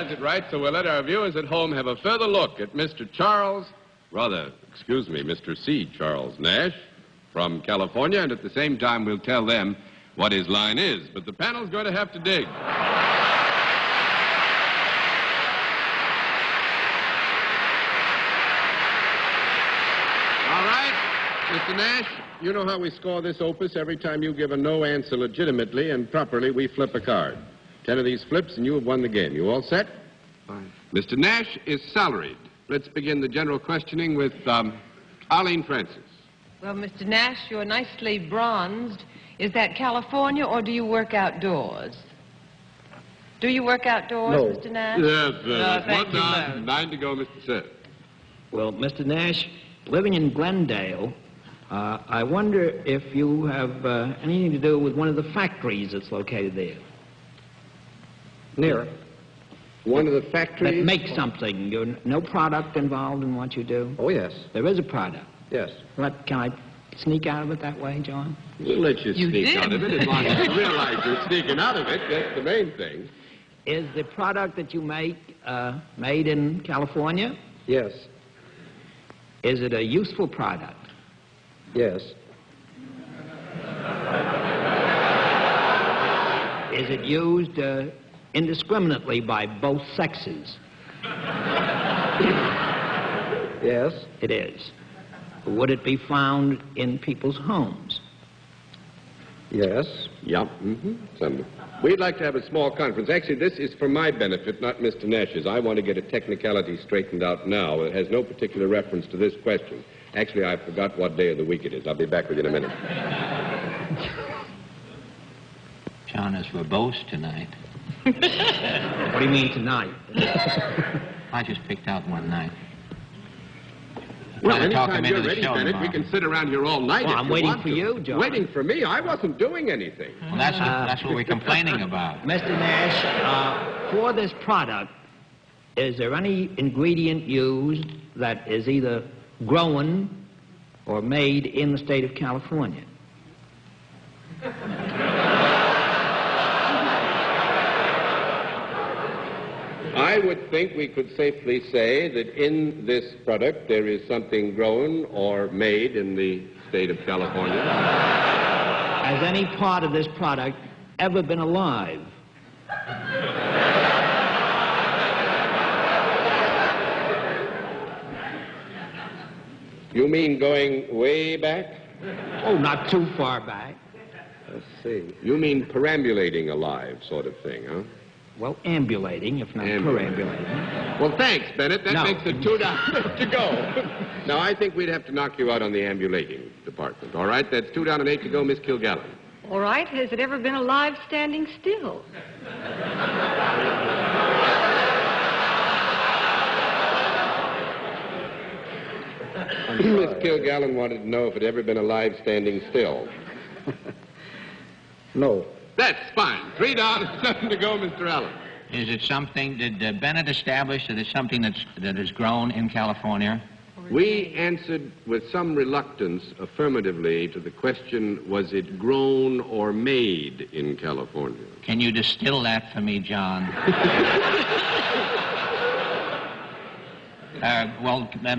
has it right, so we'll let our viewers at home have a further look at Mr. Mr. C. Charles Nash from California, and at the same time we'll tell them what his line is. But the panel's going to have to dig. All right, Mr. Nash, you know how we score this opus. Every time you give a no answer legitimately and properly, we flip a card. 10 of these flips, and you have won the game. You all set? Fine. Mr. Nash is salaried. Let's begin the general questioning with Arlene Francis. Well, Mr. Nash, you're nicely bronzed. Is that California, or do you work outdoors? Do you work outdoors, No. Mr. Nash? Yes, thank one you, down, Larry. 9 to go, Mr. Seth. Well, Mr. Nash, living in Glendale, I wonder if you have anything to do with one of the factories that's located there. Near. One of the factories? That makes something. You're no product involved in what you do? Oh, yes. There is a product. Yes. Can I sneak out of it that way, John? We'll let you You sneak did. out of it as long as you realize you're sneaking out of it. That's the main thing. Is the product that you make made in California? Yes. Is it a useful product? Yes. Is it used indiscriminately by both sexes? Yes. It is. Would it be found in people's homes? Yes. Yep. We'd like to have a small conference. Actually, this is for my benefit, not Mr. Nash's. I want to get a technicality straightened out now. It has no particular reference to this question. Actually, I forgot what day of the week it is. I'll be back with you in a minute. John is verbose tonight. What do you mean tonight? I just picked out one night. Well, Try to talk anytime him into you're the ready, show Bennett, we tomorrow. can sit around here all night Well, if I'm you waiting want for to. you, John. Waiting for me? I wasn't doing anything. Well, that's what we're complaining about. Mr. Nash, for this product, is there any ingredient used that is either grown or made in the state of California? I would think we could safely say that in this product there is something grown or made in the state of California. Has any part of this product ever been alive? You mean going way back? Oh, not too far back. Let's see. You mean perambulating alive sort of thing, huh? Well, ambulating, if not perambulating. Well, thanks, Bennett. That No. makes it 2 down to go. Now, I think we'd have to knock you out on the ambulating department. All right? That's 2 down and 8 to go, Miss Kilgallen. All right. Has it ever been alive standing still? Miss Kilgallen wanted to know if it had ever been alive standing still. No. That's fine. 3 down and 7 to go, Mr. Allen. Is it something, did Bennett establish that it's something that is grown in California? We answered with some reluctance affirmatively to the question, was it grown or made in California? Can you distill that for me, John?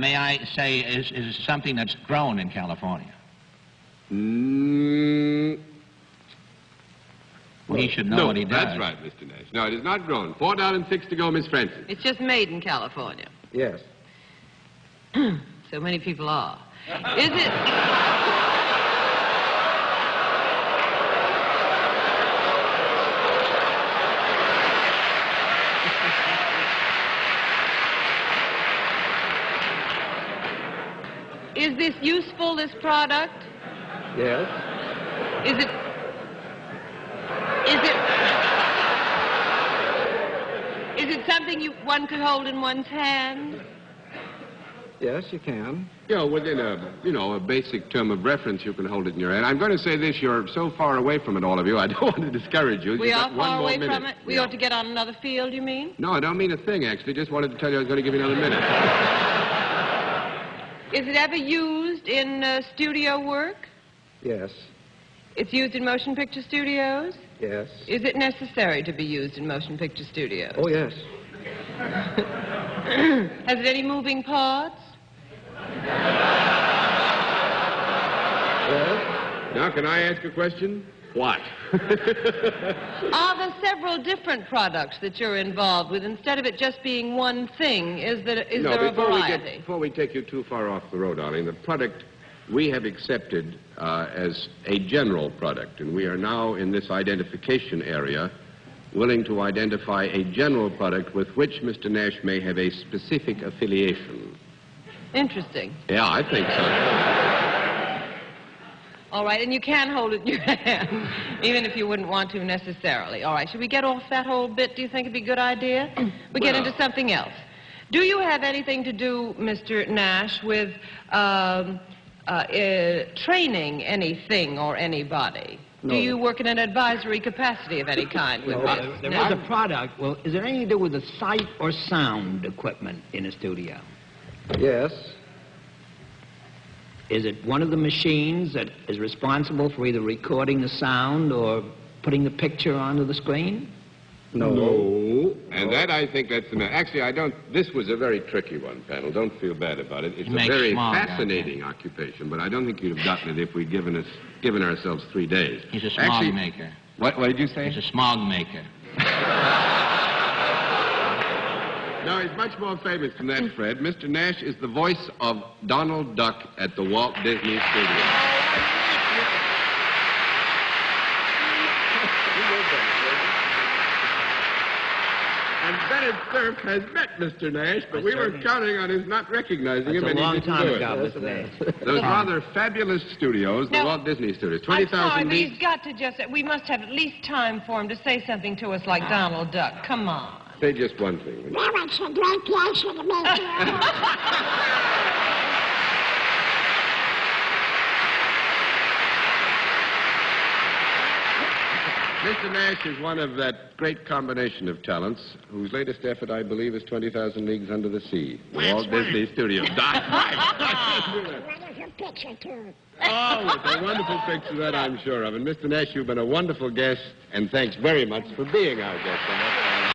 May I say, is it something that's grown in California? Well, he should know what he does. That's right, Mr. Nash. No, it is not grown. 4 down and 6 to go, Miss Francis. It's just made in California. Yes. So many people are. Is it... Is this useful, this product? Yes. Is it... Is it something one could hold in one's hand? Yes, you can. You know, within a basic term of reference, you can hold it in your hand. I'm going to say this, you're so far away from it, all of you, I don't want to discourage you. We You've are got one far more away minute. from it? We ought to get on another field, you mean? No, I don't mean a thing, actually. Just wanted to tell you I was going to give you another minute. Is it ever used in studio work? Yes. It's used in motion picture studios? Yes. Is it necessary to be used in motion picture studios? Oh, yes. Has it any moving parts? Yes. Now, can I ask a question? What? Are there several different products that you're involved with instead of it just being one thing? Is there a variety? Before we take you too far off the road, darling, the product we have accepted as a general product, and we are now in this identification area willing to identify a general product with which Mr. Nash may have a specific affiliation. Interesting. Yeah, I think so. All right, and you can hold it in your hand, even if you wouldn't want to necessarily. All right, should we get off that whole bit? Do you think it'd be a good idea? We get into something else. Do you have anything to do, Mr. Nash, with training anything or anybody? No. Do you work in an advisory capacity of any kind with this? There is a product. Well, is there anything to do with the sight or sound equipment in a studio? Yes. Is it one of the machines that is responsible for either recording the sound or putting the picture onto the screen? No. No. And that, I think, that's the matter. Actually, I don't... This was a very tricky one, panel. Don't feel bad about it. It's a very fascinating occupation, but I don't think you'd have gotten it if we'd given ourselves 3 days. He's a smog maker. What did you say? He's a smog maker. No, he's much more famous than that, Fred. Mr. Nash is the voice of Donald Duck at the Walt Disney Studio. And Bennett Cerf has met Mr. Nash, but we were counting on his not recognizing him, and he didn't do it. Mr. Nash. Those rather fabulous studios, the Walt Disney Studios, I'm sorry, 20,000 but each. he's got to just... We must have at least time for him to say something to us like Donald Duck. Come on. Say just one thing. Well, it's a great pleasure to meet you. Mr. Nash is one of that great combination of talents whose latest effort, I believe, is 20,000 Leagues Under the Sea. The Walt Disney Studios. Wonderful picture, too. Oh, it's a wonderful picture, that I'm sure of. And Mr. Nash, you've been a wonderful guest, and thanks very much for being our guest.